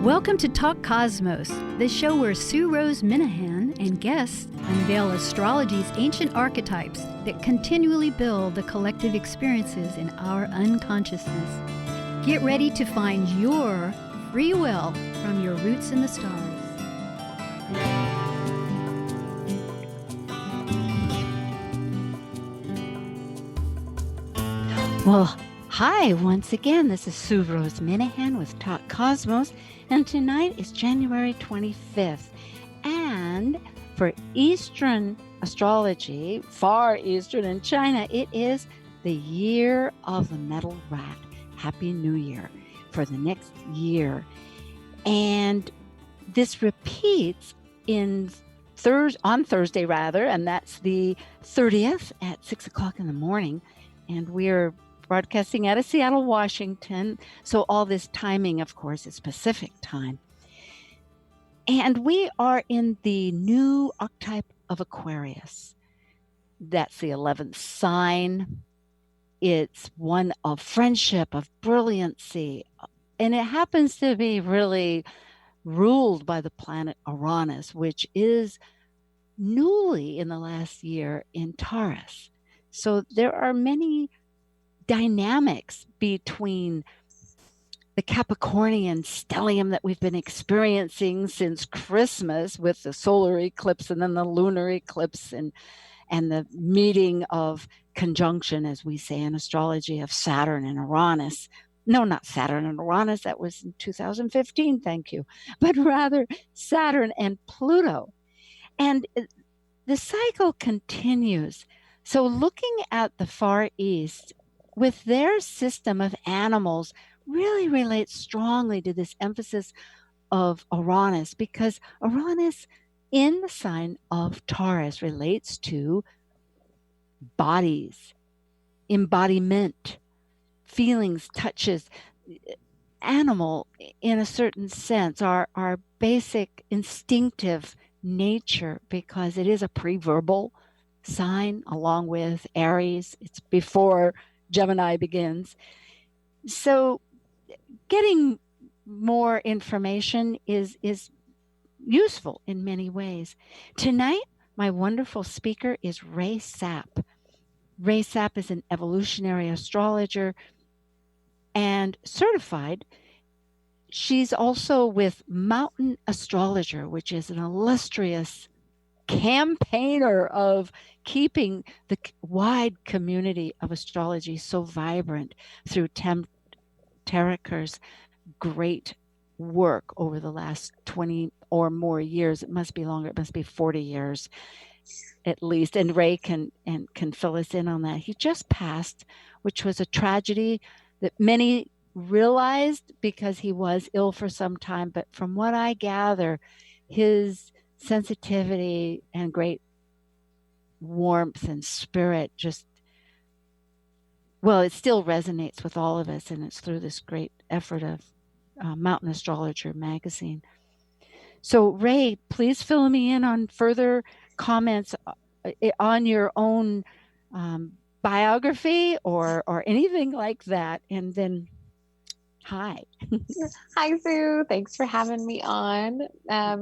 Welcome to Talk Cosmos, the show where Sue Rose Minahan and guests unveil astrology's ancient archetypes that continually build the collective experiences in our unconsciousness. Get ready to find your free will from your roots in the stars. Well, hi once again. This is Sue Rose Minahan with Talk Cosmos, and tonight is January 25th. And for Eastern astrology, far Eastern in China, it is the year of the metal rat. Happy New Year for the next year. And this repeats on Thursday, and that's the 30th at 6 o'clock in the morning. And we're broadcasting out of Seattle, Washington. So all this timing, of course, is Pacific time. And we are in the new archetype of Aquarius. That's the 11th sign. It's one of friendship, of brilliancy. And it happens to be really ruled by the planet Uranus, which is newly in the last year in Taurus. So there are many dynamics between the Capricornian stellium that we've been experiencing since Christmas with the solar eclipse and then the lunar eclipse and the meeting of conjunction, as we say in astrology, of Saturn and Uranus. No, not Saturn and Uranus. That was in 2015, thank you. But rather Saturn and Pluto. And the cycle continues. So looking at the Far East, with their system of animals, really relates strongly to this emphasis of Uranus, because Uranus in the sign of Taurus relates to bodies, embodiment, feelings, touches, animal in a certain sense, our basic instinctive nature, because it is a pre-verbal sign along with Aries. It's before Gemini begins. So getting more information is useful in many ways. Tonight, my wonderful speaker is Rae Sapp. Rae Sapp is an evolutionary astrologer and certified. She's also with Mountain Astrologer, which is an illustrious campaigner of keeping the wide community of astrology so vibrant through Tim Terriker's great work over the last 20 or more years. It must be longer. It must be 40 years at least. And Rae can fill us in on that. He just passed, which was a tragedy that many realized because he was ill for some time. But from what I gather, his sensitivity and great warmth and spirit it still resonates with all of us, and it's through this great effort of Mountain Astrologer Magazine. So Rae, please fill me in on further comments on your own biography or anything like that, and then hi. Hi, Sue. Thanks for having me on.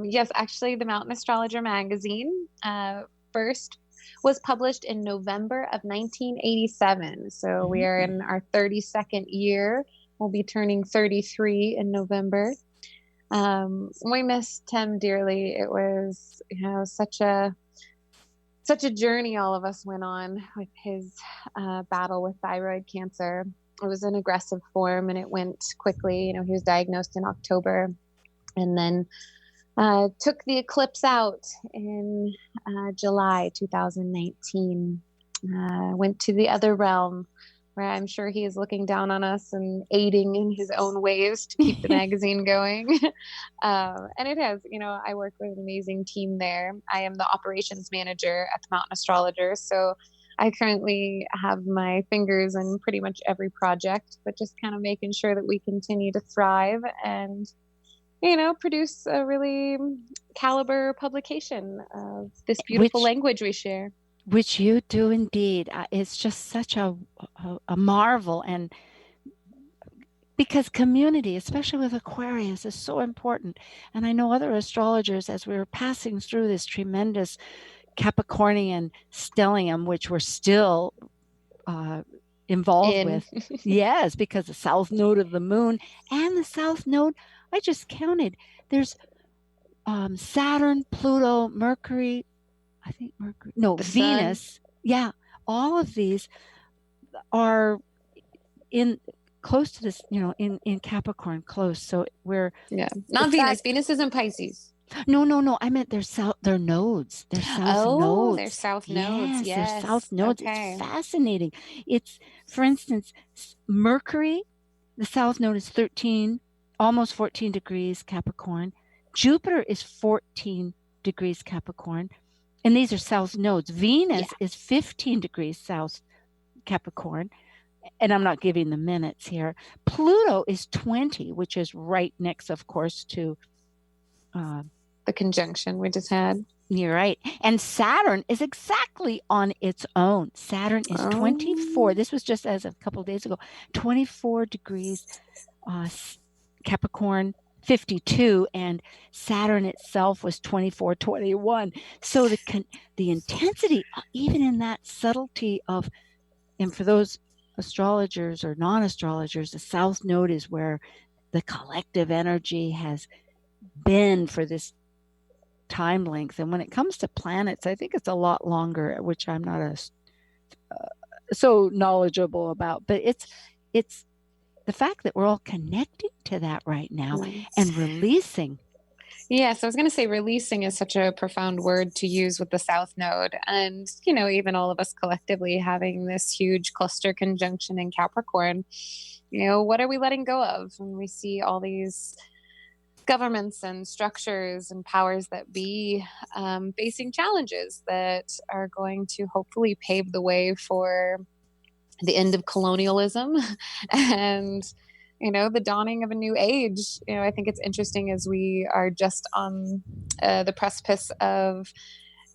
Yes, actually, the Mountain Astrologer Magazine first was published in November of 1987. So we are in our 32nd year. We'll be turning 33 in November. We miss Tim dearly. It was, such a journey all of us went on with his battle with thyroid cancer. It was an aggressive form and it went quickly. He was diagnosed in October and then took the eclipse out in July 2019. Went to the other realm where I'm sure he is looking down on us and aiding in his own ways to keep the magazine going. And it has, I work with an amazing team there. I am the operations manager at the Mountain Astrologer. So I currently have my fingers in pretty much every project, but just kind of making sure that we continue to thrive and, produce a really caliber publication of this beautiful language we share. Which you do indeed. It's just such a marvel. And because community, especially with Aquarius, is so important. And I know other astrologers, as we were passing through this tremendous Capricornian stellium, which we're still involved with. Yes, because the south node of the moon and the south node, I just counted. There's Saturn, Pluto, Mercury, I think Mercury, no, The Venus. sun. Yeah, all of these are in close to this, in Capricorn, close. So we're not Venus. Venus is in Pisces. No. I meant their nodes. Their south nodes. Their south nodes. Yes. Their south nodes. Okay. It's fascinating. It's, for instance, Mercury, the south node is 13, almost 14 degrees Capricorn. Jupiter is 14 degrees Capricorn. And these are south nodes. Venus is 15 degrees south Capricorn. And I'm not giving the minutes here. Pluto is 20, which is right next, of course, to the conjunction we just had. You're right. And Saturn is exactly on its own. Saturn is 24. This was just as a couple of days ago. 24 degrees Capricorn, 52, and Saturn itself was 24, 21. So the intensity, even in that subtlety of, and for those astrologers or non-astrologers, the south node is where the collective energy has been for this time length. And when it comes to planets, I think it's a lot longer, which I'm not so knowledgeable about. But it's the fact that we're all connecting to that right now and releasing. Yes, I was going to say releasing is such a profound word to use with the South Node. And, even all of us collectively having this huge cluster conjunction in Capricorn, what are we letting go of when we see all these governments and structures and powers that be facing challenges that are going to hopefully pave the way for the end of colonialism and the dawning of a new age. I think it's interesting as we are just on the precipice of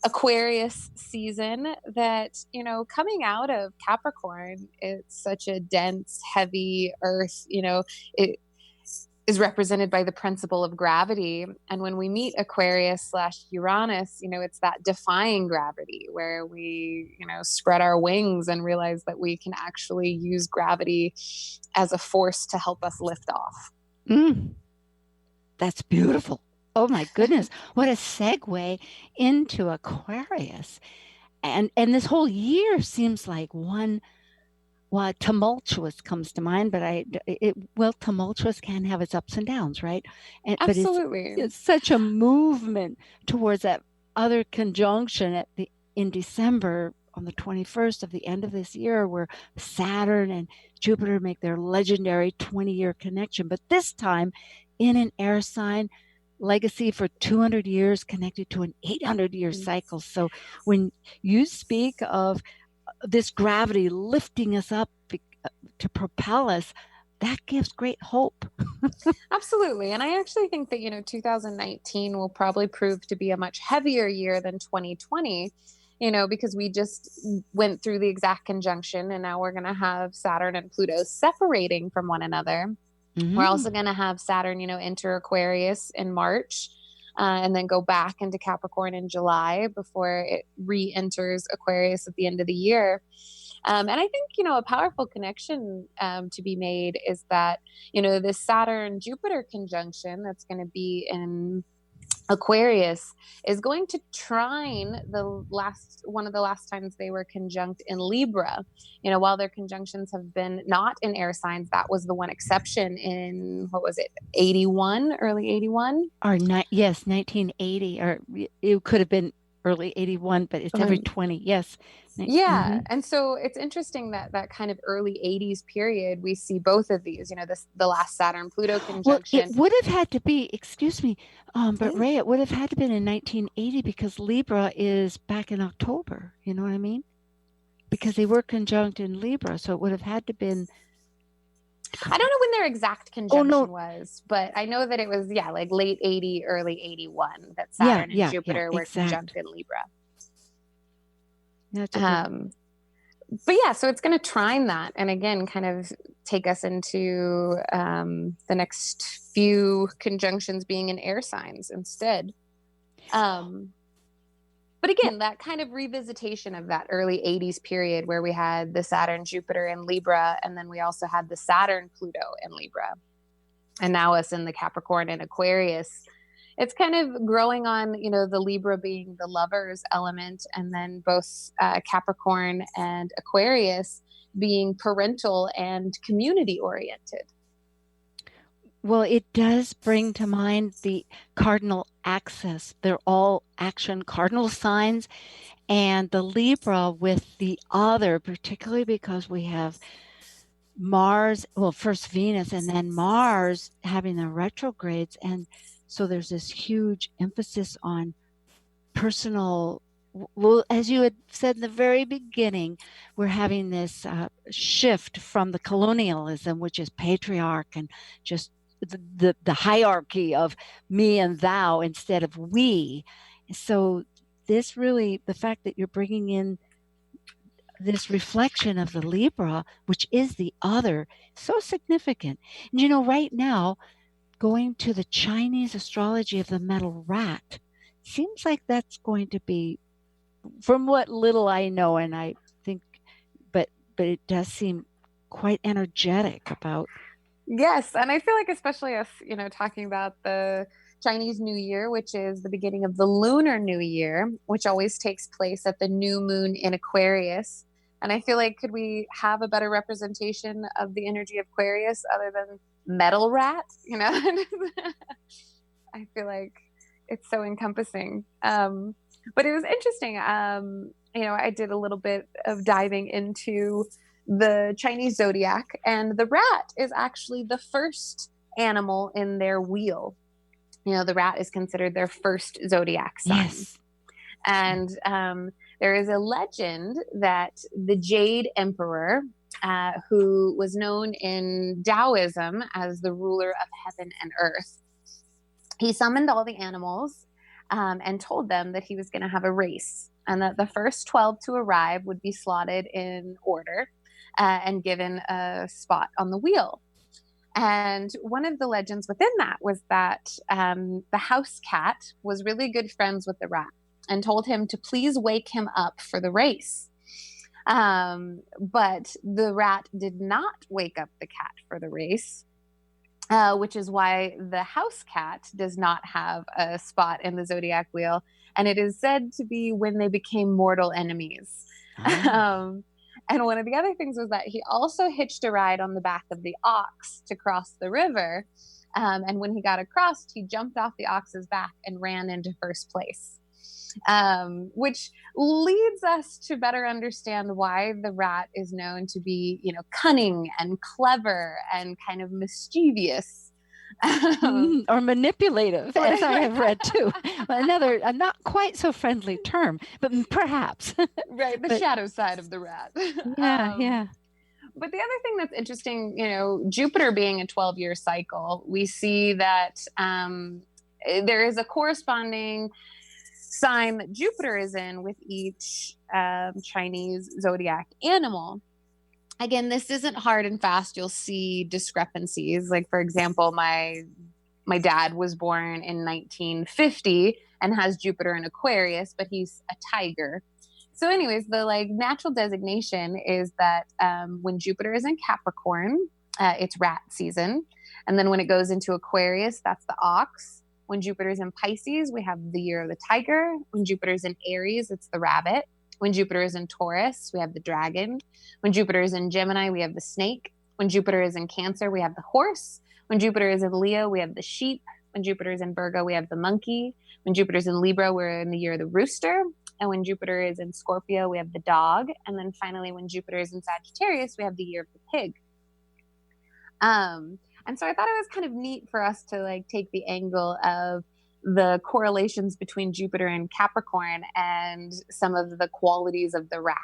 Aquarius season that, coming out of Capricorn, it's such a dense, heavy earth, it is represented by the principle of gravity. And when we meet Aquarius / Uranus, it's that defying gravity where we, spread our wings and realize that we can actually use gravity as a force to help us lift off. That's beautiful. Oh my goodness. What a segue into Aquarius. And this whole year seems like one. Well, tumultuous comes to mind, but tumultuous can have its ups and downs, right? Absolutely. But it's such a movement towards that other conjunction in December on the 21st of the end of this year, where Saturn and Jupiter make their legendary 20-year connection. But this time in an air sign, legacy for 200 years connected to an 800-year cycle. So when you speak of this gravity lifting us up to propel us, that gives great hope. Absolutely. And I actually think that, 2019 will probably prove to be a much heavier year than 2020, because we just went through the exact conjunction and now we're going to have Saturn and Pluto separating from one another. We're also going to have Saturn, enter Aquarius in March. And then go back into Capricorn in July before it re-enters Aquarius at the end of the year. And I think, a powerful connection to be made is that, this Saturn-Jupiter conjunction that's going to be in Aquarius is going to trine one of the last times they were conjunct in Libra. While their conjunctions have been not in air signs, that was the one exception in, 81, early 81? Yes, 1980, or it could have been early 81, but it's every 20, yes. Yeah. And so it's interesting that kind of early 80s period, we see both of these, the last Saturn-Pluto conjunction. Well, it would have had to be, excuse me, but Rae, it would have had to been in 1980 because Libra is back in October. You know what I mean? Because they were conjunct in Libra, so it would have had to been. I don't know when their exact conjunction was, but I know that it was, like late 80, early 81 that Saturn and Jupiter were conjunct in Libra. but yeah, so it's going to trine that. And again, kind of take us into the next few conjunctions being in air signs instead. But again, that kind of revisitation of that early 80s period where we had the Saturn, Jupiter in Libra, and then we also had the Saturn, Pluto in Libra. And now us in the Capricorn and Aquarius. It's kind of growing on, you know, the Libra being the lover's element, and then both Capricorn and Aquarius being parental and community oriented. Well, it does bring to mind the cardinal axis. They're all action cardinal signs. And the Libra with the other, particularly because we have Mars, well, first Venus and then Mars having the retrogrades. And so there's this huge emphasis on personal. Well, as you had said in the very beginning, we're having this shift from the colonialism, which is patriarch and just the hierarchy of me and thou instead of we. So this really, the fact that you're bringing in this reflection of the Libra, which is the other, so significant. And you know, right now, going to the Chinese astrology of the metal rat, seems like that's going to be, from what little I know, and I think, but it does seem quite energetic about. Yes, and I feel like especially us, you know, talking about the Chinese New Year, which is the beginning of the Lunar New Year, which always takes place at the new moon in Aquarius. And I feel like, could we have a better representation of the energy of Aquarius other than metal rat? You know, I feel like it's so encompassing. But it was interesting. You know, I did a little bit of diving into the Chinese zodiac, and the rat is actually the first animal in their wheel. You know, the rat is considered their first zodiac sign. Yes. And there is a legend that the Jade Emperor, who was known in Taoism as the ruler of heaven and earth, he summoned all the animals and told them that he was going to have a race, and that the first 12 to arrive would be slotted in order and given a spot on the wheel. And one of the legends within that was that the house cat was really good friends with the rat and told him to please wake him up for the race. But the rat did not wake up the cat for the race, which is why the house cat does not have a spot in the zodiac wheel. And it is said to be when they became mortal enemies. Oh. And one of the other things was that he also hitched a ride on the back of the ox to cross the river. And when he got across, he jumped off the ox's back and ran into first place, which leads us to better understand why the rat is known to be, you know, cunning and clever and kind of mischievous. Or manipulative, as I have read too. Another, a not quite so friendly term, but perhaps. Right, the shadow side of the rat. Yeah, yeah. But the other thing that's interesting, you know, Jupiter being a 12-year cycle, we see that there is a corresponding sign that Jupiter is in with each Chinese zodiac animal. Again, this isn't hard and fast. You'll see discrepancies. Like, for example, my dad was born in 1950 and has Jupiter in Aquarius, but he's a tiger. So anyways, the like natural designation is that when Jupiter is in Capricorn, it's rat season. And then when it goes into Aquarius, that's the ox. When Jupiter's in Pisces, we have the year of the tiger. When Jupiter's in Aries, it's the rabbit. When Jupiter is in Taurus, we have the dragon. When Jupiter is in Gemini, we have the snake. When Jupiter is in Cancer, we have the horse. When Jupiter is in Leo, we have the sheep. When Jupiter is in Virgo, we have the monkey. When Jupiter is in Libra, we're in the year of the rooster. And when Jupiter is in Scorpio, we have the dog. And then finally, when Jupiter is in Sagittarius, we have the year of the pig. And so I thought it was kind of neat for us to like take the angle of the correlations between Jupiter and Capricorn and some of the qualities of the rat.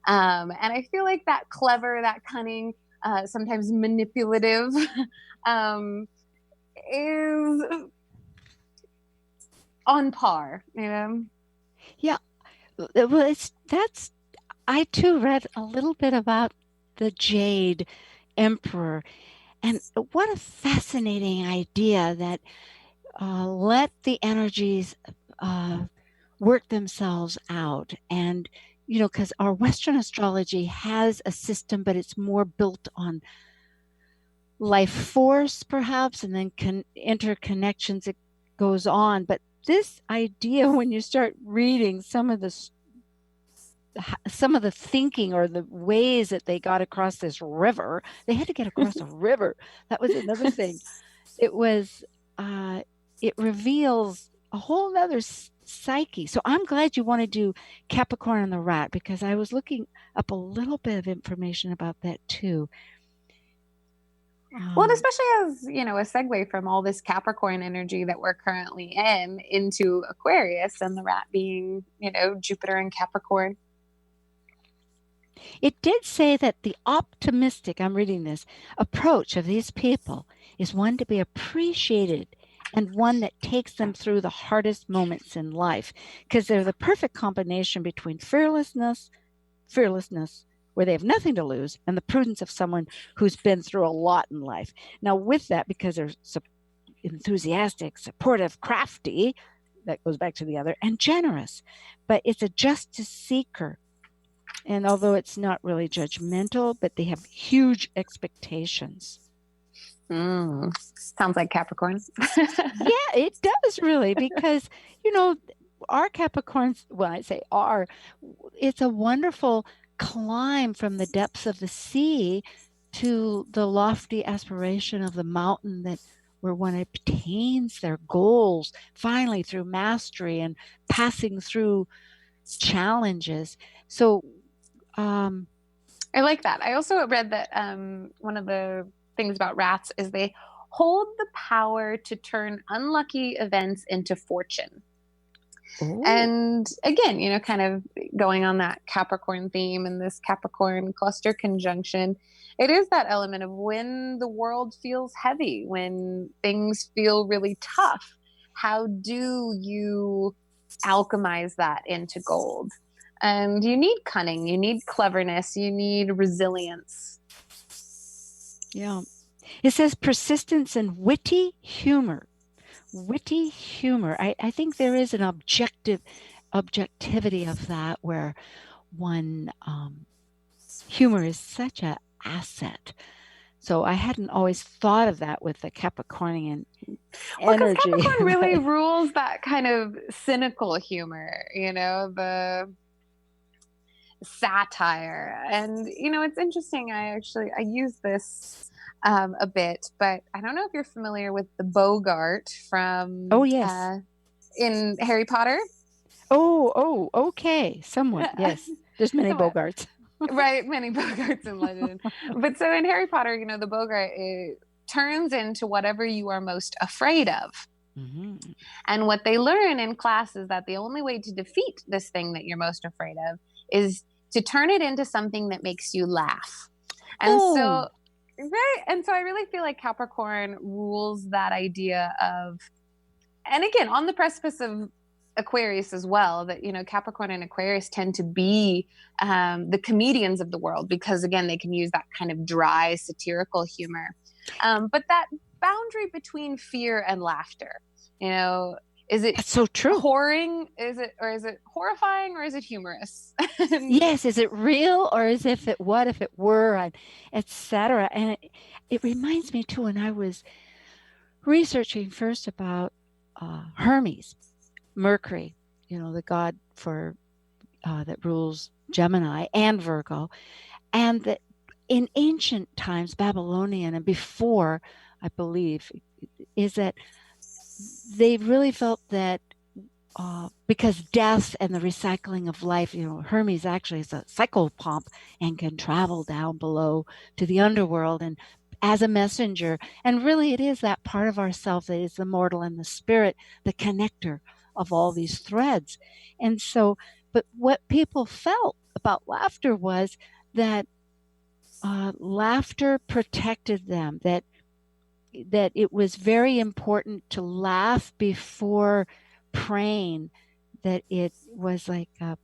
And I feel like that clever, that cunning, sometimes manipulative is on par, you know? Yeah. Well, I too read a little bit about the Jade Emperor, and what a fascinating idea that let the energies uh, work themselves out. And, because our Western astrology has a system, but it's more built on life force, perhaps, and then interconnections. It goes on. But this idea, when you start reading some of the thinking or the ways that they got across this river, they had to get across a river. That was another thing. It was, it reveals a whole other psyche. So I'm glad you want to do Capricorn and the Rat, because I was looking up a little bit of information about that too. Well, and especially as, a segue from all this Capricorn energy that we're currently in into Aquarius, and the rat being, Jupiter and Capricorn. It did say that the optimistic, I'm reading this, approach of these people is one to be appreciated and one that takes them through the hardest moments in life, because they're the perfect combination between fearlessness, where they have nothing to lose, and the prudence of someone who's been through a lot in life. Now, with that, because they're enthusiastic, supportive, crafty, that goes back to the other, and generous, but it's a justice seeker. And although it's not really judgmental, but they have huge expectations. Sounds like Capricorn. Yeah, it does really, because, our Capricorns, well, I say our, it's a wonderful climb from the depths of the sea to the lofty aspiration of the mountain, that where one obtains their goals finally through mastery and passing through challenges. So, I like that. I also read that one of the things about rats is they hold the power to turn unlucky events into fortune. Ooh. And again, kind of going on that Capricorn theme and this Capricorn cluster conjunction, it is that element of when the world feels heavy, when things feel really tough, how do you alchemize that into gold? And you need cunning, you need cleverness, you need resilience. Yeah. It says persistence and witty humor. Witty humor. I think there is an objectivity of that, where one humor is such an asset. So I hadn't always thought of that with the Capricornian energy. Well, Capricorn really rules that kind of cynical humor, the satire. And it's interesting, I use this a bit, but I don't know if you're familiar with the Bogart from in Harry Potter. Okay, somewhat. Yes, there's many Bogarts. Right, many Bogarts in legend. But so in Harry Potter, the Bogart turns into whatever you are most afraid of. Mm-hmm. And what they learn in class is that the only way to defeat this thing that you're most afraid of is to turn it into something that makes you laugh. And so I really feel like Capricorn rules that idea of, and again, on the precipice of Aquarius as well, that, Capricorn and Aquarius tend to be the comedians of the world, because again, they can use that kind of dry satirical humor. But that boundary between fear and laughter, is it That's so true? Is it horrifying, or is it humorous? Yes, is it real, or is it what if it were, etc. And it reminds me too, when I was researching first about Hermes, Mercury, the god for that rules Gemini and Virgo, and that in ancient times, Babylonian and before, I believe, is that they really felt that because death and the recycling of life, Hermes actually is a psychopomp and can travel down below to the underworld and as a messenger. And really, it is that part of ourself that is the mortal and the spirit, the connector of all these threads. And so, but what people felt about laughter was that laughter protected them, that it was very important to laugh before praying, that it was like an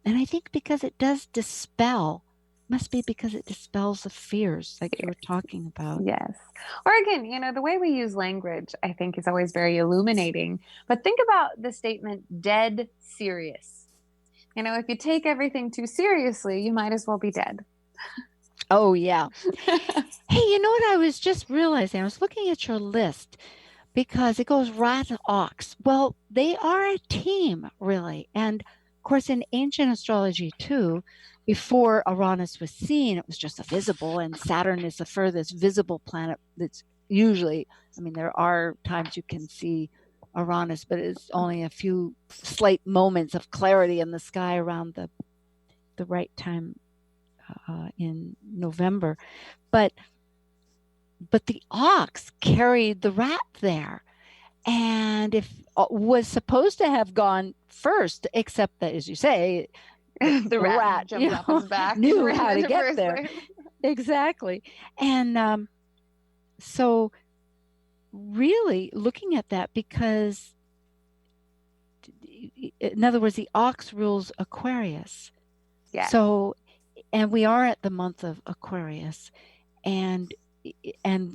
And I think because it does dispel, must be because it dispels the fears like you were talking about. Yes. Or again, the way we use language, I think, is always very illuminating. But think about the statement dead serious. If you take everything too seriously, you might as well be dead. Oh, yeah. Hey, you know what I was just realizing? I was looking at your list because it goes rat and ox. Well, they are a team, really. And of course, in ancient astrology, too, before Uranus was seen, it was just a visible, and Saturn is the furthest visible planet that's usually, I mean, there are times you can see Uranus, but it's only a few slight moments of clarity in the sky around the right time in November. But the ox carried the rat there, and if was supposed to have gone first, except that, as you say, the rat jumped off his back, knew how to get there. Exactly. And so really looking at that, because in other words, the ox rules Aquarius. Yeah. So, and we are at the month of Aquarius, and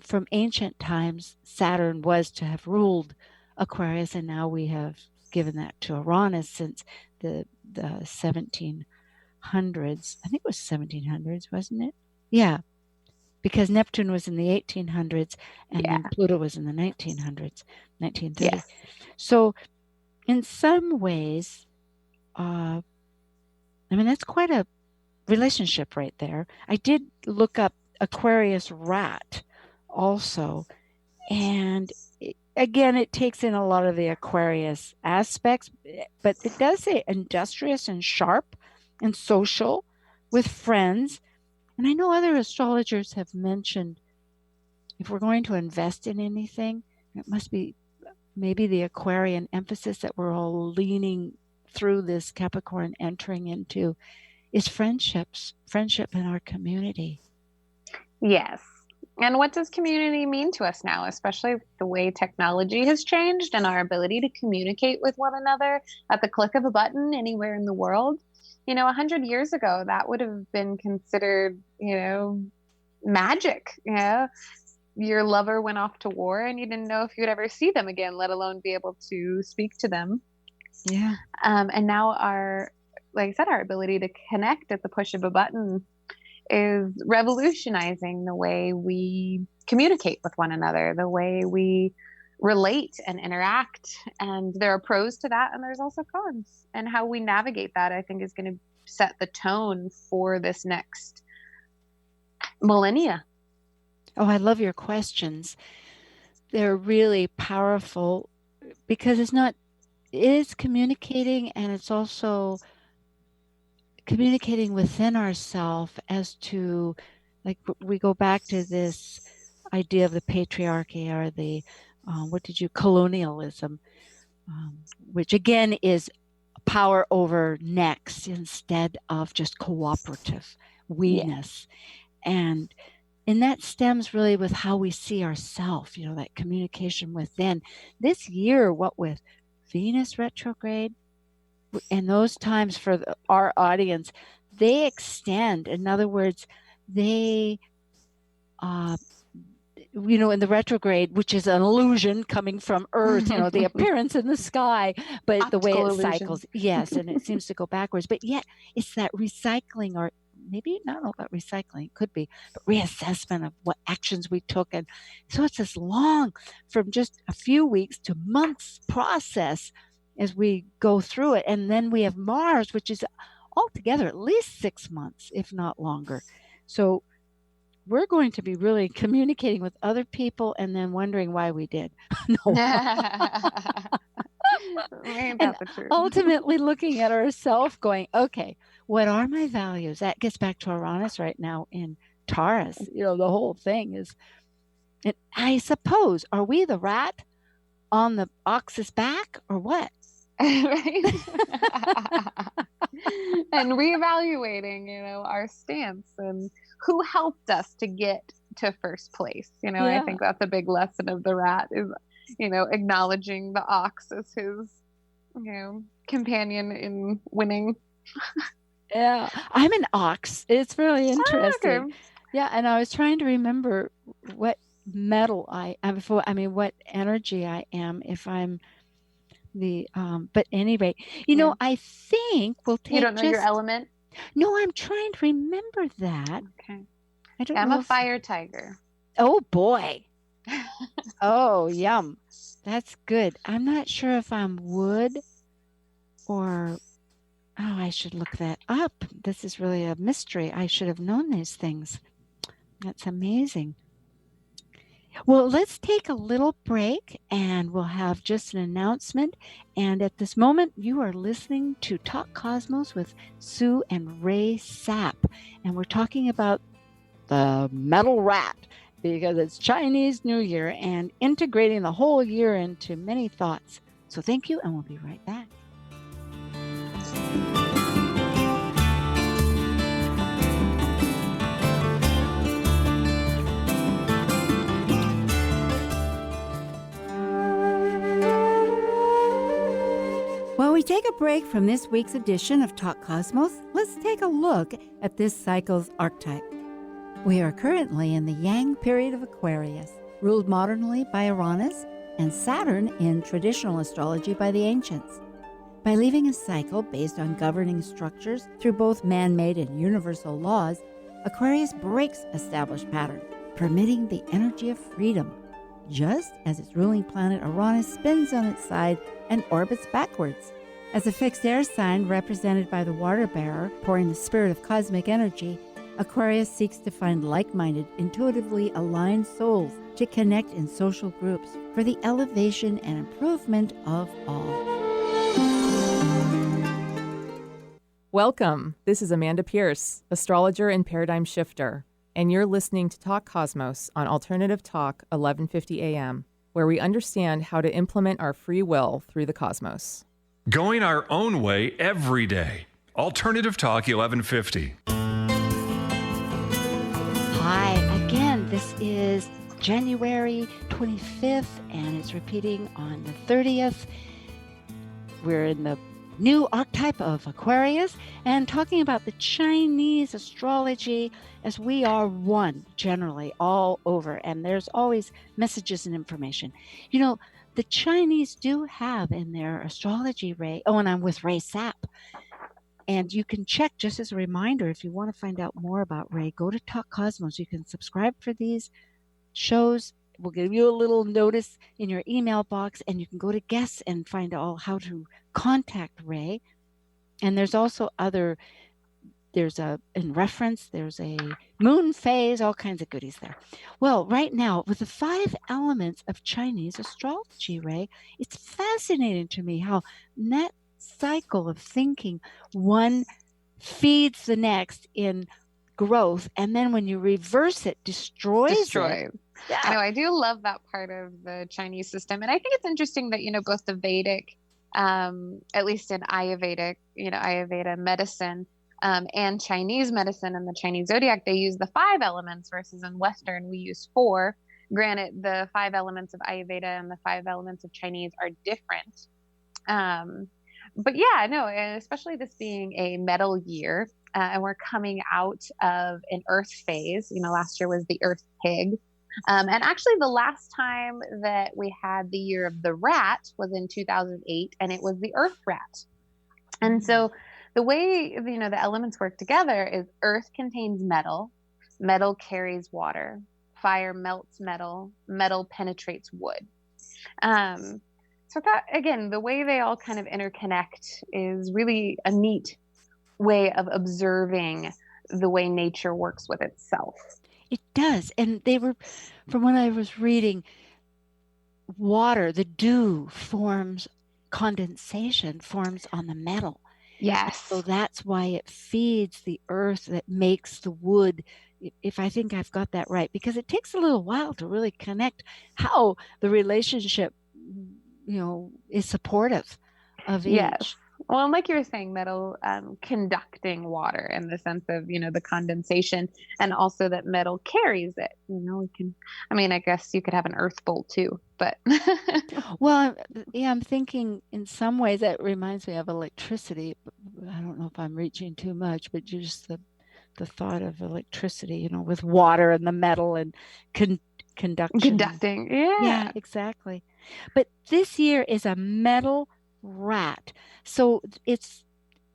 from ancient times, Saturn was to have ruled Aquarius, and now we have given that to Uranus since the 1700s. I think it was 1700s, wasn't it? Yeah, because Neptune was in the 1800s, and then Pluto was in the 1900s, 1930. Yes. So in some ways, I mean, that's quite a relationship right there. I did look up Aquarius rat also, and again, it takes in a lot of the Aquarius aspects, but it does say industrious and sharp and social with friends. And I know other astrologers have mentioned if we're going to invest in anything, it must be maybe the Aquarian emphasis that we're all leaning through this Capricorn entering into is friendship in our community. Yes. And what does community mean to us now, especially the way technology has changed and our ability to communicate with one another at the click of a button anywhere in the world? 100 years ago, that would have been considered, magic. Your lover went off to war and you didn't know if you'd ever see them again, let alone be able to speak to them. Yeah. And now like I said, our ability to connect at the push of a button is revolutionizing the way we communicate with one another, the way we relate and interact. And there are pros to that, and there's also cons. And how we navigate that, I think, is going to set the tone for this next millennia. Oh, I love your questions. They're really powerful because it is communicating, and it's also communicating within ourselves as to, like, we go back to this idea of the patriarchy or the colonialism, which again is power over necks instead of just cooperative we-ness. And that stems really with how we see ourselves, that communication within. This year, what with Venus retrograde, and those times for our audience, they extend. In other words, they, in the retrograde, which is an illusion coming from Earth, the appearance in the sky, but optical the way it cycles, yes, and it seems to go backwards. But yet, it's that recycling, or maybe not all about recycling, it could be, but reassessment of what actions we took. And so it's this long, from just a few weeks to months process as we go through it. And then we have Mars, which is altogether at least 6 months, if not longer. So we're going to be really communicating with other people and then wondering why we did. And ultimately looking at ourselves going, okay, what are my values? That gets back to Uranus right now in Taurus. The whole thing is, and I suppose, are we the rat on the ox's back or what? Right. And reevaluating, our stance and who helped us to get to first place. I think that's a big lesson of the rat is, acknowledging the ox as his, companion in winning. Yeah, I'm an ox. It's really Ah, interesting. okay. Yeah, and I was trying to remember what metal I mean, what energy I am if I'm but anyway, Yeah. I think we'll You take don't know your just, element? no, I'm trying to remember that. Okay. I don't Yeah, I'm know a if, fire tiger. oh boy. Oh, yum. That's good. I'm not sure if I'm wood or, oh, I should look that up. This is really a mystery. I should have known these things. That's amazing. Well, let's take a little break and we'll have just an announcement. And at this moment, you are listening to Talk Cosmos with Sue and Rae Sapp. And we're talking about the metal rat because it's Chinese New Year and integrating the whole year into many thoughts. So thank you, and we'll be right back. While we take a break from this week's edition of Talk Cosmos, let's take a look at this cycle's archetype. We are currently in the Yang period of Aquarius, ruled modernly by Uranus and Saturn in traditional astrology by the ancients. By leaving a cycle based on governing structures through both man-made and universal laws, Aquarius breaks established patterns, permitting the energy of freedom, just as its ruling planet Uranus spins on its side and orbits backwards. As a fixed air sign represented by the water bearer pouring the spirit of cosmic energy, Aquarius seeks to find like-minded, intuitively aligned souls to connect in social groups for the elevation and improvement of all. Welcome. This is Amanda Pierce, astrologer and paradigm shifter, and you're listening to Talk Cosmos on Alternative Talk 1150 AM, where we understand how to implement our free will through the cosmos. Going our own way every day. Alternative Talk 1150. Hi, again, this is January 25th, and it's repeating on the 30th. We're in the new archetype of Aquarius and talking about the Chinese astrology as we are one generally all over, and there's always messages and information. The Chinese do have in their astrology, Rae. Oh, and I'm with Rae Sapp. And you can check, just as a reminder, if you want to find out more about Rae, go to Talk Cosmos. You can subscribe for these shows. We'll give you a little notice in your email box, and you can go to guests and find out how to contact Rae. And there's also there's a moon phase, all kinds of goodies there. Well, right now, with the 5 elements of Chinese astrology, Rae, it's fascinating to me how that cycle of thinking, one feeds the next in growth, and then when you reverse it, destroys it. Yeah. I know, I do love that part of the Chinese system. And I think it's interesting that, both the Vedic, at least in Ayurveda medicine, and Chinese medicine and the Chinese zodiac, they use the 5 elements versus in Western, we use 4. Granted, the 5 elements of Ayurveda and the 5 elements of Chinese are different. But yeah, no, especially this being a metal year, and we're coming out of an earth phase. Last year was the earth pig. And actually the last time that we had the year of the rat was in 2008, and it was the earth rat. And so the way, the elements work together is earth contains metal, metal carries water, fire melts metal, metal penetrates wood. So that, again, the way they all kind of interconnect is really a neat way of observing the way nature works with itself. It does. And from what I was reading, water, the dew condensation forms on the metal. Yes. So that's why it feeds the earth that makes the wood, if I think I've got that right, because it takes a little while to really connect how the relationship, is supportive of each. Yes. Well, and like you were saying, metal conducting water in the sense of, the condensation, and also that metal carries it. I guess you could have an earth bolt too, but. Well, yeah, I'm thinking in some ways that reminds me of electricity, I don't know if I'm reaching too much, but just the thought of electricity, you know, with water and the metal and conduction. Conducting. Yeah, exactly. But this year is a metal rat. So it's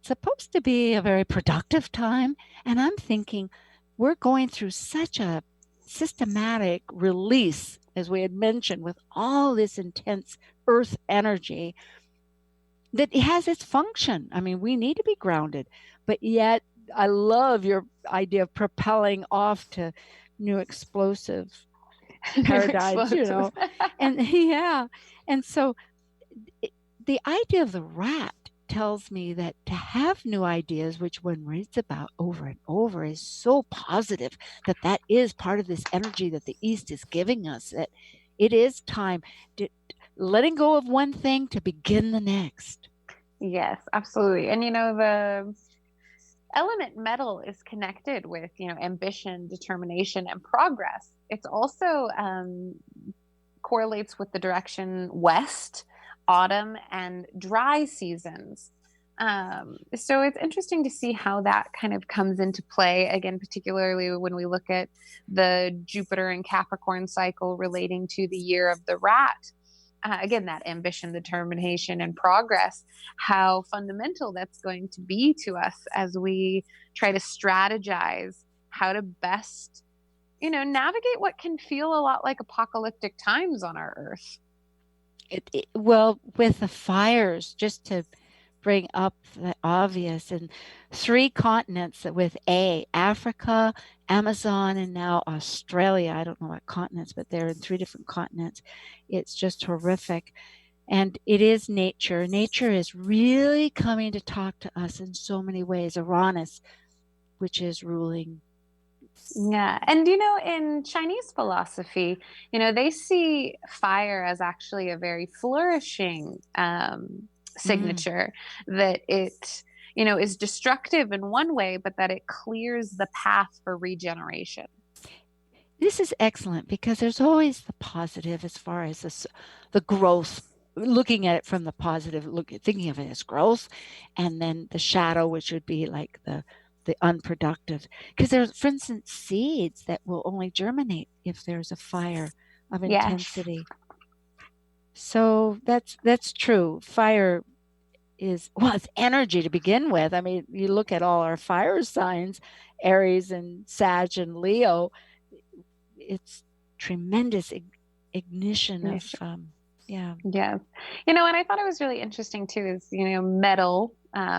supposed to be a very productive time. And I'm thinking we're going through such a systematic release, as we had mentioned, with all this intense earth energy that it has its function. I mean, we need to be grounded, but yet I love your idea of propelling off to new explosive paradigms, you know, and yeah. And so the idea of the rat tells me that to have new ideas, which one reads about over and over, is so positive, that is part of this energy that the East is giving us, that it is time to letting go of one thing to begin the next. Yes, absolutely. And, you know, the element metal is connected with, you know, ambition, determination, and progress. It's also correlates with the direction west, autumn, and dry seasons. So it's interesting to see how that kind of comes into play, again, particularly when we look at the Jupiter and Capricorn cycle relating to the year of the rat. Again, that ambition, determination, and progress, how fundamental that's going to be to us as we try to strategize how to best, you know, navigate what can feel a lot like apocalyptic times on our Earth. Well, with the fires, just to bring up the obvious, in 3 continents with Africa, Amazon, and now Australia. I don't know what continents, but they're in 3 different continents. It's just horrific. And it is nature. Nature is really coming to talk to us in so many ways. Uranus, which is ruling. Yeah. And, you know, in Chinese philosophy, you know, they see fire as actually a very flourishing signature, that it, you know, is destructive in one way, but that it clears the path for regeneration. This is excellent because there's always the positive as far as the growth, looking at it from the positive, thinking of it as growth, and then the shadow, which would be like the unproductive. Because there's, for instance, seeds that will only germinate if there's a fire of intensity. Yes. So that's true. Fire is, well, it's energy to begin with. I mean, you look at all our fire signs, Aries and Sag and Leo, it's tremendous ignition of, yeah. Yes. You know, and I thought it was really interesting too, is, you know, metal,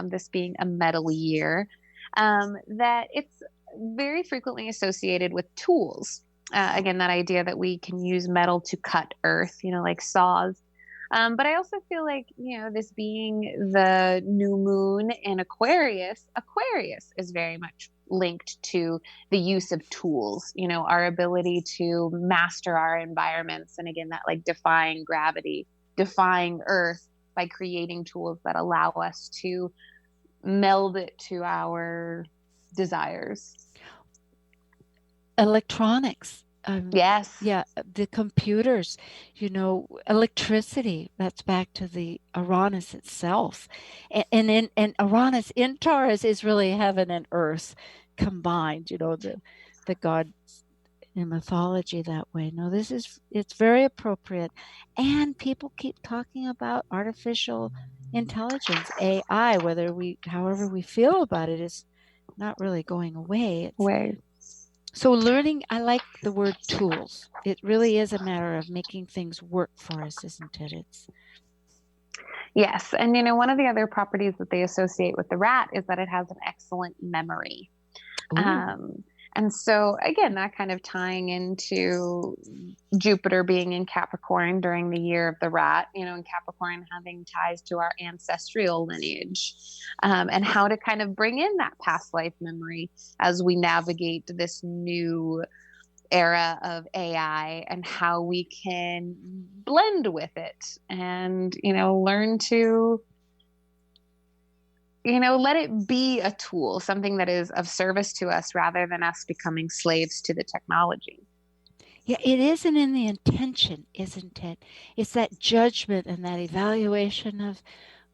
this being a metal year, that it's very frequently associated with tools. Again, that idea that we can use metal to cut earth, you know, like saws. But I also feel like, you know, this being the new moon in Aquarius is very much linked to the use of tools, you know, our ability to master our environments. And again, that like defying gravity, defying earth by creating tools that allow us to meld it to our desires. Electronics. Yes. Yeah, the computers, you know, electricity, that's back to the Uranus itself. And Uranus in Taurus is really heaven and earth combined, you know, the gods in mythology that way. No, it's very appropriate. And people keep talking about artificial intelligence, AI, however we feel about it, is not really going away. So learning, I like the word tools. It really is a matter of making things work for us, isn't it? Yes. And, you know, one of the other properties that they associate with the rat is that it has an excellent memory. And so, again, that kind of tying into Jupiter being in Capricorn during the year of the rat, you know, and Capricorn having ties to our ancestral lineage, and how to kind of bring in that past life memory as we navigate this new era of AI, and how we can blend with it and, you know, learn to, you know, let it be a tool, something that is of service to us rather than us becoming slaves to the technology. Yeah, it isn't in the intention, isn't it? It's that judgment and that evaluation of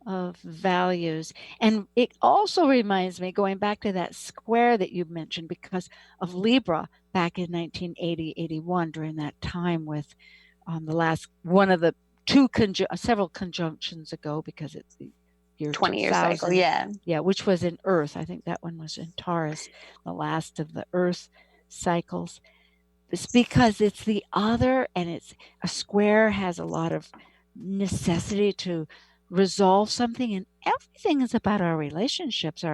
of values. And it also reminds me, going back to that square that you mentioned, because of Libra back in 1980-81, during that time with the last one of the several conjunctions ago, because it's the year 20-year 2000. cycle, yeah. Yeah, which was in Earth. I think that one was in Taurus, the last of the Earth cycles. It's because it's the other, and it's a square has a lot of necessity to resolve something, and everything is about our relationships,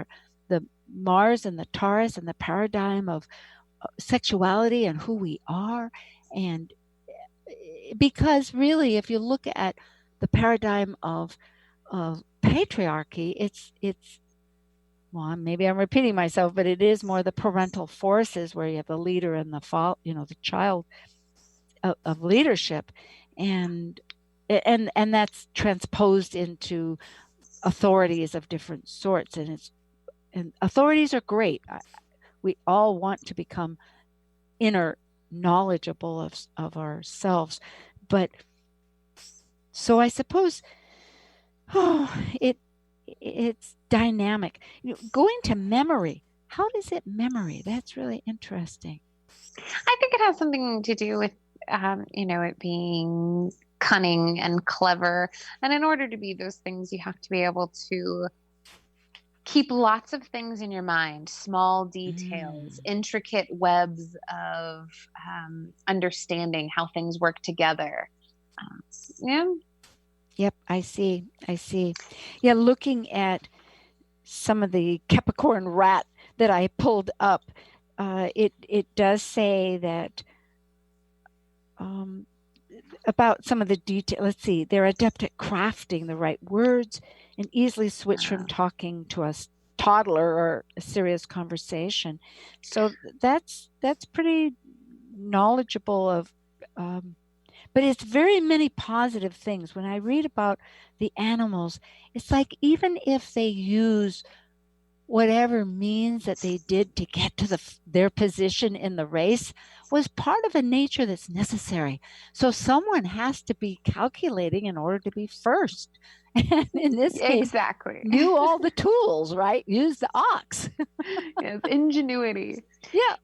the Mars and the Taurus and the paradigm of sexuality and who we are. And because really, if you look at the paradigm of patriarchy, it's well, maybe I'm repeating myself, but it is more the parental forces where you have the leader and the child of leadership, and that's transposed into authorities of different sorts. And authorities are great. We all want to become inner knowledgeable of ourselves, but so I suppose it's dynamic. Going to memory, how does it memory? That's really interesting. I think it has something to do with it being cunning and clever, and in order to be those things, you have to be able to keep lots of things in your mind, small details, intricate webs of understanding how things work together. Yep, I see. Yeah, looking at some of the Capricorn rat that I pulled up, it does say that about some of the detail. Let's see, they're adept at crafting the right words and easily switch from talking to a toddler or a serious conversation. So that's pretty knowledgeable of. But it's very many positive things. When I read about the animals, it's like even if they use whatever means that they did to get to their position in the race was part of a nature that's necessary. So someone has to be calculating in order to be first. And in this case, exactly, knew all the tools, right? Use the ox. Yes, ingenuity. Yeah.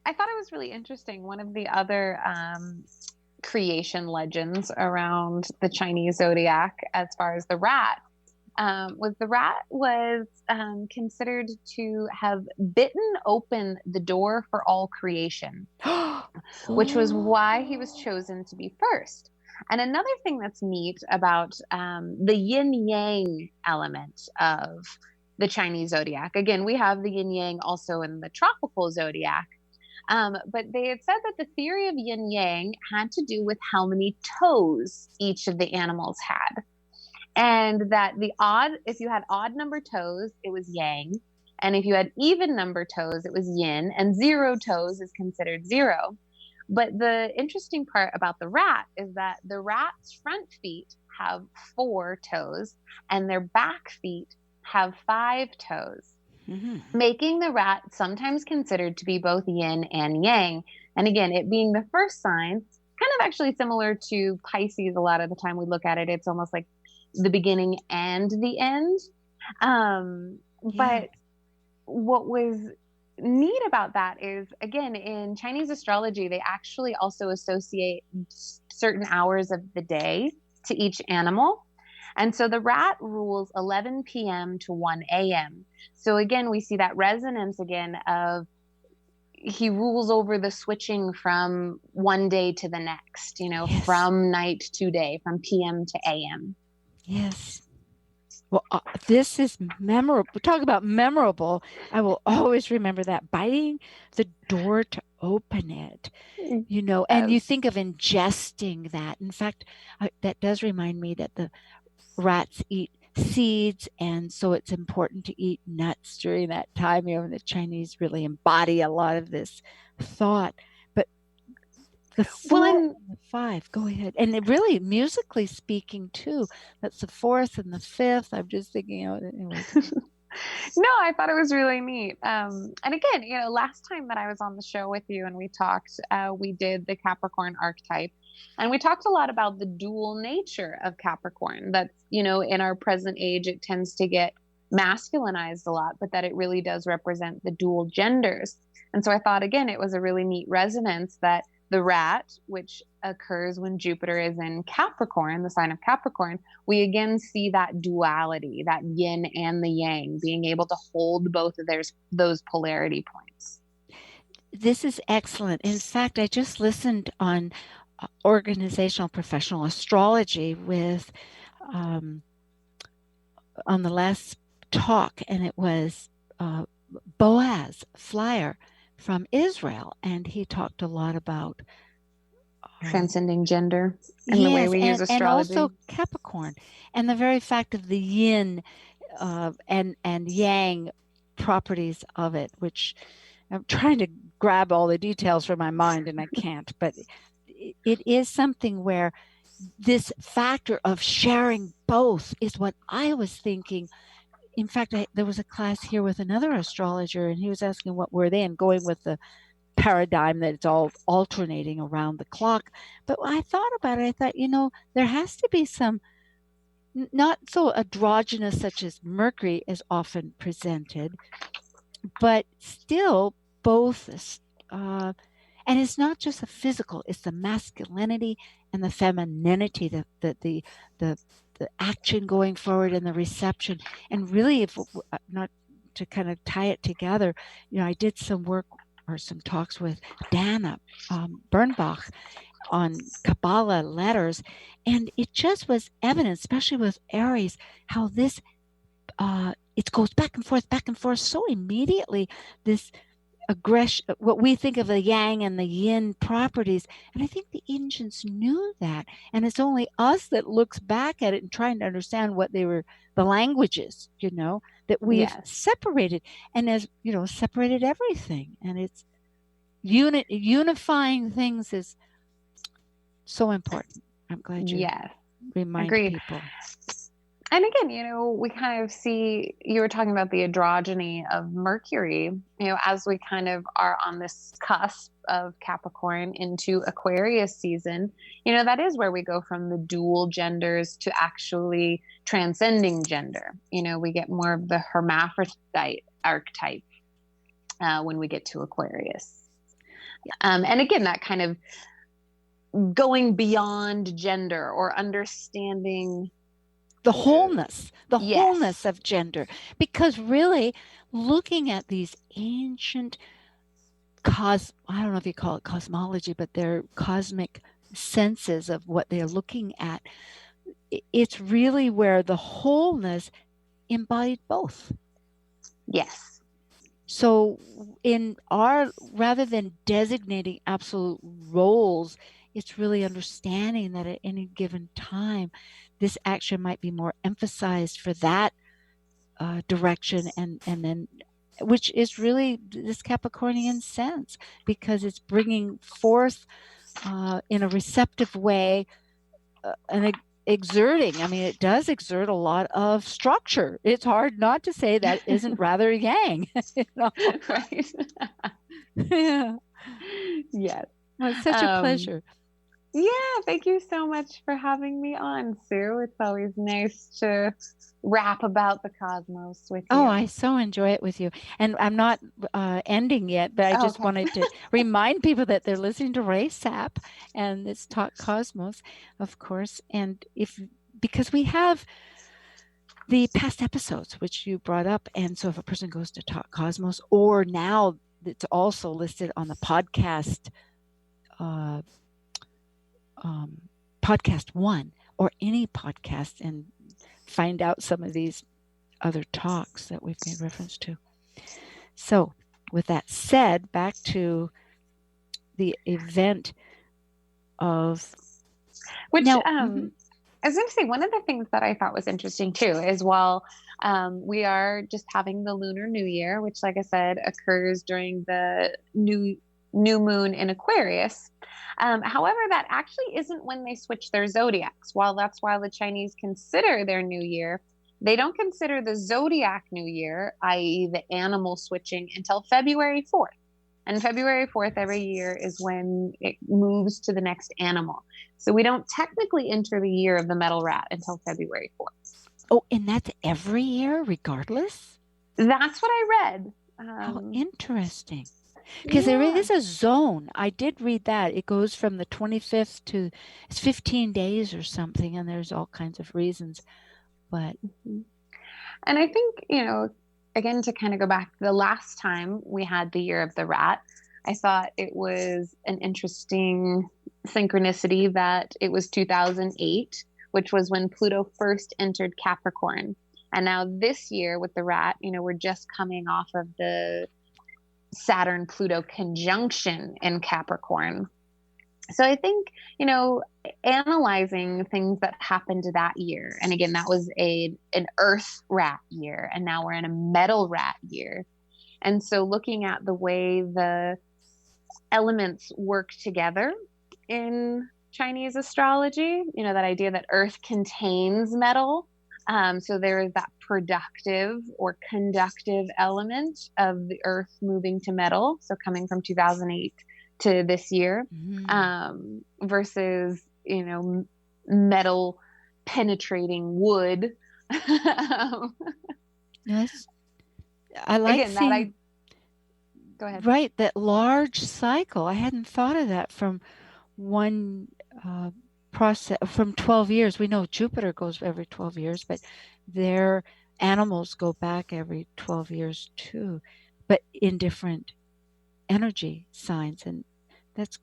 I thought it was really interesting. One of the other creation legends around the Chinese zodiac, as far as the rat, was considered to have bitten open the door for all creation, which was why he was chosen to be first. And another thing that's neat about the yin-yang element of the Chinese zodiac, again, we have the yin-yang also in the tropical zodiac, but they had said that the theory of yin-yang had to do with how many toes each of the animals had. And that if you had odd number toes, it was yang. And if you had even number toes, it was yin. And 0 toes is considered 0. But the interesting part about the rat is that the rat's front feet have 4 toes and their back feet have 5 toes, making the rat sometimes considered to be both yin and yang. And again, it being the first sign, kind of actually similar to Pisces. A lot of the time we look at it, it's almost like the beginning and the end. But what was neat about that is, again, in Chinese astrology, they actually also associate certain hours of the day to each animal. And so the rat rules 11 p.m. to 1 a.m. So again, we see that resonance again of he rules over the switching from one day to the next, from night to day, from p.m. to a.m. Yes. Well, this is memorable. Talk about memorable. I will always remember that, biting the door to open it, and you think of ingesting that. In fact, that does remind me that the rats eat seeds, and so it's important to eat nuts during that time. The Chinese really embody a lot of this thought. But the 4 and the 5, go ahead. And it really, musically speaking too, that's the 4th and the 5th. I'm just thinking, anyway. No, I thought it was really neat. And again, last time that I was on the show with you and we talked, we did the Capricorn archetype. And we talked a lot about the dual nature of Capricorn, that, in our present age, it tends to get masculinized a lot, but that it really does represent the dual genders. And so I thought, again, it was a really neat resonance that the rat, which occurs when Jupiter is in Capricorn, the sign of Capricorn, we again see that duality, that yin and the yang, being able to hold both of those polarity points. This is excellent. In fact, I just listened on organizational professional astrology with on the last talk, and it was Boaz Flyer from Israel, and he talked a lot about transcending gender and the way we use astrology, and also Capricorn, and the very fact of the yin and yang properties of it, which I'm trying to grab all the details from my mind and I can't, but it is something where this factor of sharing both is what I was thinking. In fact, there was a class here with another astrologer, and he was asking what were they, and going with the paradigm that it's all alternating around the clock. But I thought about it. I thought, there has to be some not so androgynous, such as Mercury is often presented, but still both. And it's not just the physical; it's the masculinity and the femininity, the action going forward and the reception. And really, if not to kind of tie it together, I did some work or some talks with Dana Bernbach on Kabbalah letters, and it just was evident, especially with Aries, how this it goes back and forth so immediately. This aggression, what we think of the yang and the yin properties, and I think the ancients knew that, and it's only us that looks back at it and trying to understand what they were, the languages, that we've separated, and as separated everything, and it's unifying things is so important. I'm glad you remind people. And again, we kind of see, you were talking about the androgyny of Mercury, as we kind of are on this cusp of Capricorn into Aquarius season, that is where we go from the dual genders to actually transcending gender. We get more of the hermaphrodite archetype when we get to Aquarius. And again, that kind of going beyond gender or understanding the wholeness of gender, because really looking at these ancient I don't know if you call it cosmology, but they're cosmic senses of what they're looking at. It's really where the wholeness embodied both. Yes. So rather than designating absolute roles, it's really understanding that at any given time, this action might be more emphasized for that direction, and then, which is really this Capricornian sense, because it's bringing forth in a receptive way and exerting. I mean, it does exert a lot of structure. It's hard not to say that isn't rather yang. Right? Yeah. Yes. Well, it's such a pleasure. Yeah, thank you so much for having me on, Sue. It's always nice to rap about the cosmos with you. Oh, I so enjoy it with you. And I'm not ending yet, but I just wanted to remind people that they're listening to Rae Sapp, and it's Talk Cosmos, of course. And because we have the past episodes, which you brought up. And so if a person goes to Talk Cosmos, or now it's also listed on the podcast, podcast 1 or any podcast, and find out some of these other talks that we've made reference to. So with that said, back to the event of which I was going to say, one of the things that I thought was interesting too is while we are just having the Lunar New Year, which, like I said, occurs during the new moon in Aquarius. However, that actually isn't when they switch their zodiacs. While that's why the Chinese consider their New Year, they don't consider the zodiac New Year, i.e. the animal switching, until February 4th. And February 4th every year is when it moves to the next animal. So we don't technically enter the year of the metal rat until February 4th. Oh, and that's every year, regardless? That's what I read. How interesting. Because there is a zone. I did read that. It goes from the 25th to, it's 15 days or something, and there's all kinds of reasons. But and I think, again, to kind of go back, the last time we had the year of the rat, I thought it was an interesting synchronicity that it was 2008, which was when Pluto first entered Capricorn. And now this year with the rat, we're just coming off of the Saturn-Pluto conjunction in Capricorn. So I think, analyzing things that happened that year, and again, that was an earth rat year, and now we're in a metal rat year. And so looking at the way the elements work together in Chinese astrology, that idea that earth contains metal. So there is that productive or conductive element of the earth moving to metal. So coming from 2008 to this year, versus, metal penetrating wood. Yes. I like again, seeing, go ahead. Right, that large cycle. I hadn't thought of that from one process, from 12 years. We know Jupiter goes every 12 years, but their animals go back every 12 years too, but in different energy signs. And that's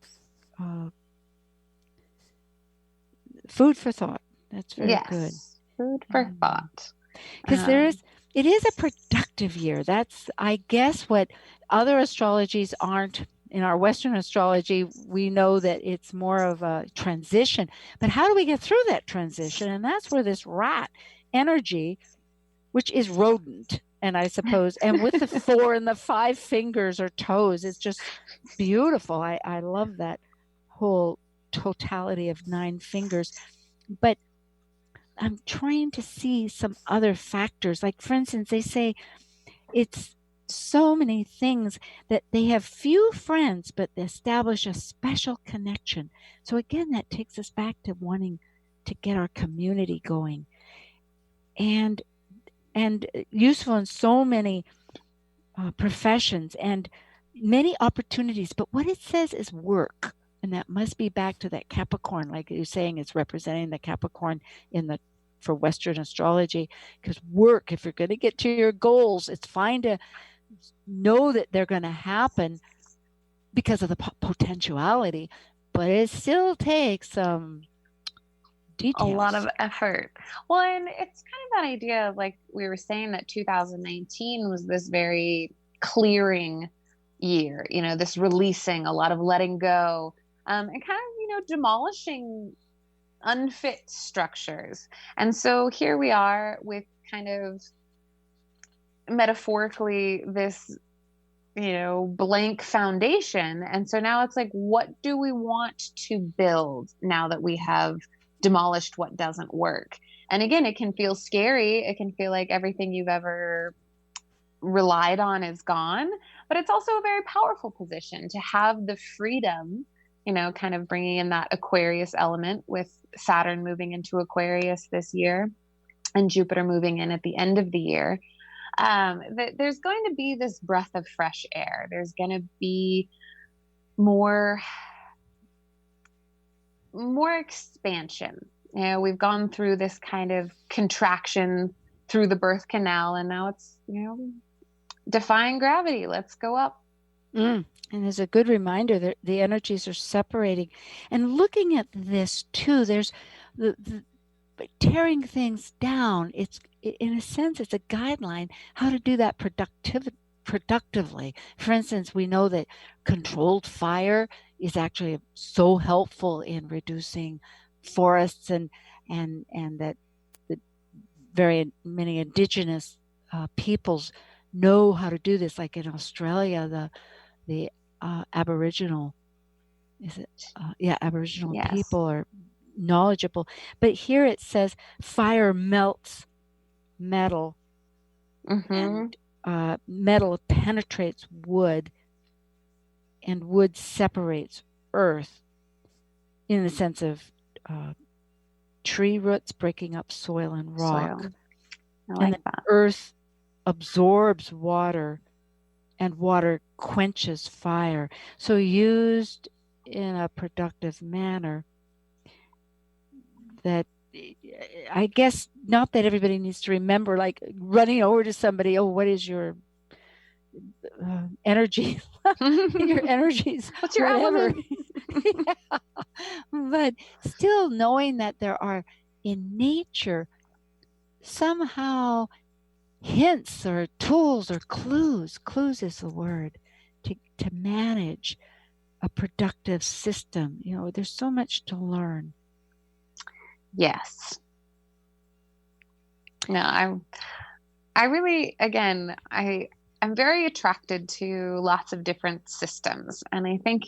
food for thought. That's very good. Food for thought. Because it is a productive year. That's, I guess, what other astrologies aren't. In our Western astrology, we know that it's more of a transition. But how do we get through that transition? And that's where this rat energy, which is rodent, and I suppose, and with the 4 and the 5 fingers or toes, it's just beautiful. I love that whole totality of 9 fingers. But I'm trying to see some other factors. Like, for instance, they say it's so many things that they have few friends, but they establish a special connection. So again, that takes us back to wanting to get our community going, and useful in so many professions and many opportunities. But what it says is work, and that must be back to that Capricorn, like you're saying, it's representing the Capricorn for Western astrology. Because work, if you're going to get to your goals, it's fine to know that they're going to happen because of the potentiality, but it still takes some details. A lot of effort. Well, and it's kind of that idea of, like we were saying, that 2019 was this very clearing year, this releasing, a lot of letting go, and kind of, demolishing unfit structures. And so here we are with kind of metaphorically this, blank foundation. And so now it's like, what do we want to build now that we have demolished what doesn't work? And again, it can feel scary. It can feel like everything you've ever relied on is gone, but it's also a very powerful position to have the freedom, kind of bringing in that Aquarius element with Saturn moving into Aquarius this year and Jupiter moving in at the end of the year. There's going to be this breath of fresh air. There's going to be more expansion. We've gone through this kind of contraction through the birth canal, and now it's, defying gravity. Let's go up. And there's a good reminder that the energies are separating. And looking at this too, there's the tearing things down. It's, in a sense, it's a guideline how to do that productively. For instance, we know that controlled fire is actually so helpful in reducing forests, and that the very many indigenous peoples know how to do this. Like in Australia, the Aboriginal, Aboriginal Yes. people are knowledgeable. But here it says fire melts metal, and metal penetrates wood, and wood separates earth in the sense of tree roots breaking up soil and rock. Soil. I like and that. Earth absorbs water, and water quenches fire. So used in a productive manner, that I guess not that everybody needs to remember, like running over to somebody, oh, what is your energy? Your energies, What's your whatever. element? Yeah. But still knowing that there are in nature somehow hints or tools or clues is the word, to manage a productive system. There's so much to learn. Yes. No, I really, again, I'm very attracted to lots of different systems. And I think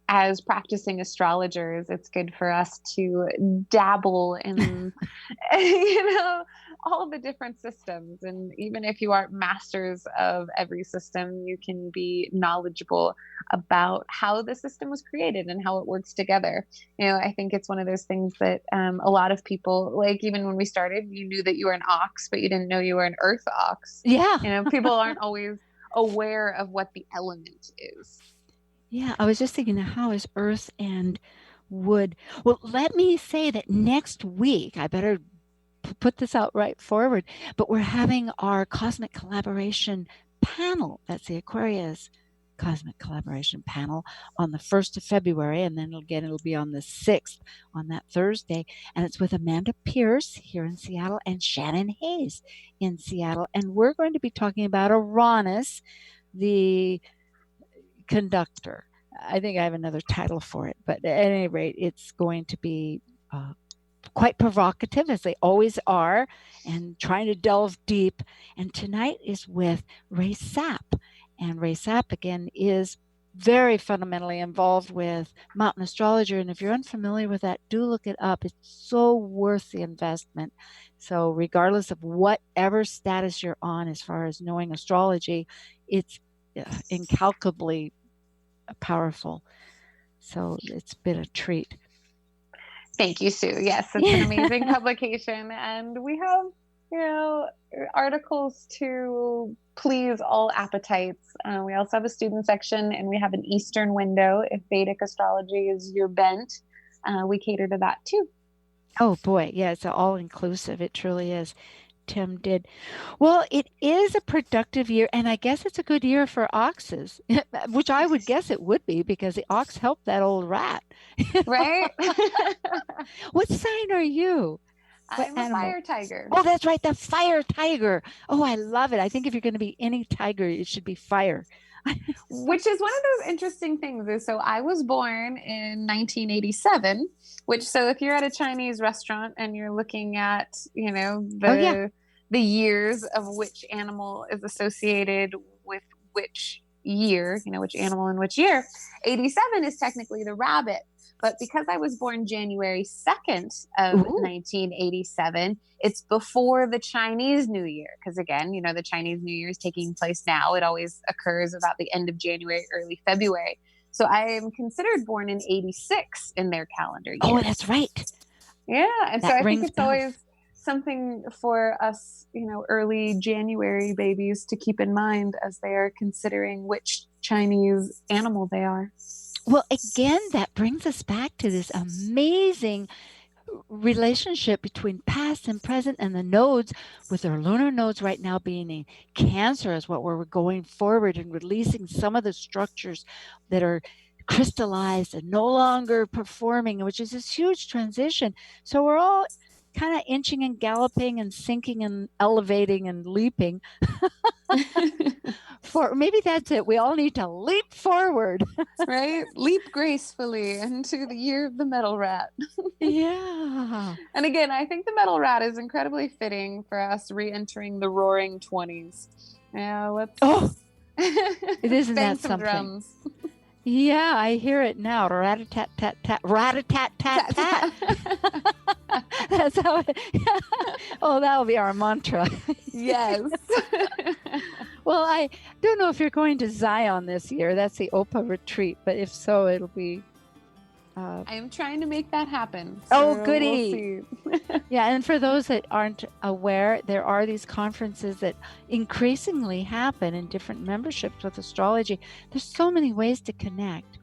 as practicing astrologers, it's good for us to dabble in, all the different systems. And even if you aren't masters of every system, you can be knowledgeable about how the system was created and how it works together. I think it's one of those things that a lot of people, like even when we started, you knew that you were an ox, but you didn't know you were an earth ox. Yeah. People aren't always aware of what the element is. Yeah, I was just thinking, how is earth and wood? Well, let me say that next week, I better put this out right forward, but we're having our Cosmic Collaboration panel. That's the Aquarius Cosmic Collaboration panel on the 1st of February, and then it'll be on the 6th, on that Thursday, and it's with Amanda Pierce here in Seattle and Shannon Hayes in Seattle, and we're going to be talking about Uranus, the conductor. I think I have another title for it, but at any rate, it's going to be quite provocative, as they always are, and trying to delve deep. And tonight is with Rae Sapp. And Rae Sapp, again, is very fundamentally involved with Mountain Astrologer. And if you're unfamiliar with that, do look it up. It's so worth the investment. So regardless of whatever status you're on as far as knowing astrology, it's incalculably powerful. So it's been a treat. Thank you, Sue. Yes, it's an amazing publication, and we have, articles to please all appetites. We also have a student section, and we have an Eastern window. If Vedic astrology is your bent, we cater to that too. Oh boy, yeah, it's all inclusive. It truly is. Tim did. Well, it is a productive year, and I guess it's a good year for oxes, which I would guess it would be, because the ox helped that old rat. Right? What sign are you? I'm a fire tiger. Oh, that's right, the fire tiger. Oh, I love it. I think if you're going to be any tiger, it should be fire. Which is one of those interesting things. So I was born in 1987, so if you're at a Chinese restaurant and you're looking at, the years of which animal is associated with which year, which animal in which year, 87 is technically the rabbit. But because I was born January 2nd of 1987, it's before the Chinese New Year. Because again, the Chinese New Year is taking place now. It always occurs about the end of January, early February. So I am considered born in 86 in their calendar year. Oh, that's right. Yeah. And so I think it's always something for us, early January babies to keep in mind as they are considering which Chinese animal they are. Well, again, that brings us back to this amazing relationship between past and present, and the nodes, with our lunar nodes right now being in Cancer, is what we're going forward and releasing some of the structures that are crystallized and no longer performing, which is this huge transition. So we're all kind of inching and galloping and sinking and elevating and leaping. Maybe that's it. We all need to leap forward. Right? Leap gracefully into the year of the metal rat. Yeah. And again, I think the metal rat is incredibly fitting for us re-entering the roaring 20s. Yeah, let's... Oh, isn't that some something? Drums. Yeah, I hear it now. Rat-a-tat-tat-tat. Rat-a-tat-tat-tat. That's how it... Oh, that'll be our mantra. Yes. Well, I don't know if you're going to Zion this year. That's the OPA retreat, but if so, it'll be. I am trying to make that happen. Oh, so goody. We'll see. Yeah, and for those that aren't aware, there are these conferences that increasingly happen in different memberships with astrology. There's so many ways to connect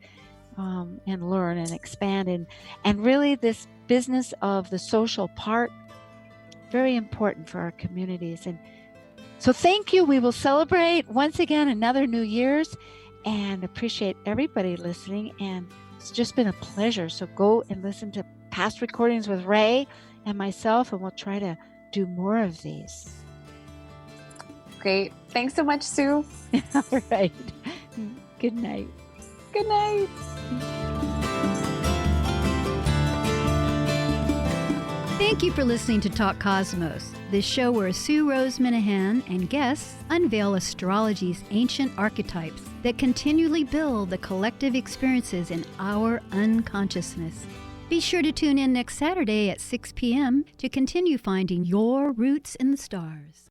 and learn and expand. And really this business of the social part, very important for our communities. And so thank you. We will celebrate once again another New Year's and appreciate everybody listening. And it's just been a pleasure. So go and listen to past recordings with Rae and myself, and we'll try to do more of these. Great. Thanks so much, Sue. All right. Good night. Good night. Thank you for listening to Talk Cosmos, the show where Sue Rose Minahan and guests unveil astrology's ancient archetypes that continually build the collective experiences in our unconsciousness. Be sure to tune in next Saturday at 6 p.m. to continue finding your roots in the stars.